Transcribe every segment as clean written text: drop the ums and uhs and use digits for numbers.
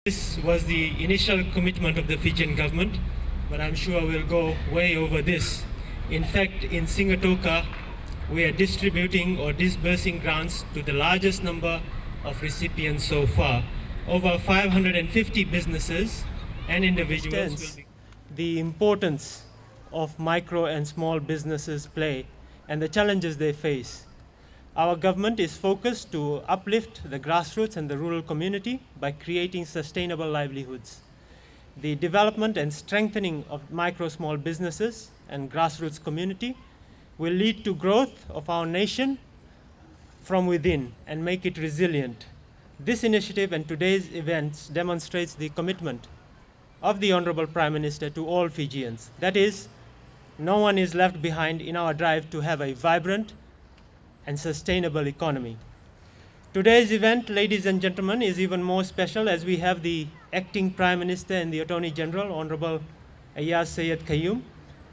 This was the initial commitment of the Fijian government, but I'm sure we'll go way over this. In fact, in Singatoka, we are distributing or disbursing grants to the largest number of recipients so far. Over 550 businesses and individuals. The importance of micro and small businesses play and the challenges they face. Our government is focused to uplift the grassroots and the rural community by creating sustainable livelihoods. The development and strengthening of micro small businesses and grassroots community will lead to growth of our nation from within and make it resilient. This initiative and today's events demonstrates the commitment of the Honorable Prime Minister to all Fijians. That is, no one is left behind in our drive to have a vibrant and sustainable economy. Today's event, ladies and gentlemen, is even more special as we have the Acting Prime Minister and the Attorney General, Honorable Sayed-Khaiyum,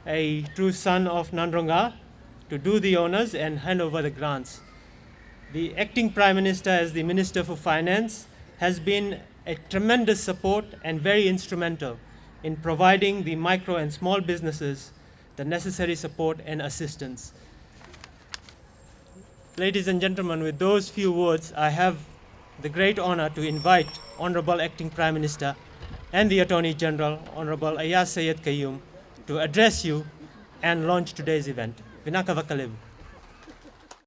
a true son of Nandronga, to do the honors and hand over the grants. The Acting Prime Minister, as the Minister for Finance, has been a tremendous support and very instrumental in providing the micro and small businesses the necessary support and assistance. Ladies and gentlemen, with those few words, I have the great honor to invite Honorable Acting Prime Minister and the Attorney General, Honorable Sayed-Khaiyum, to address you and launch today's event. Vinaka Vakalevu.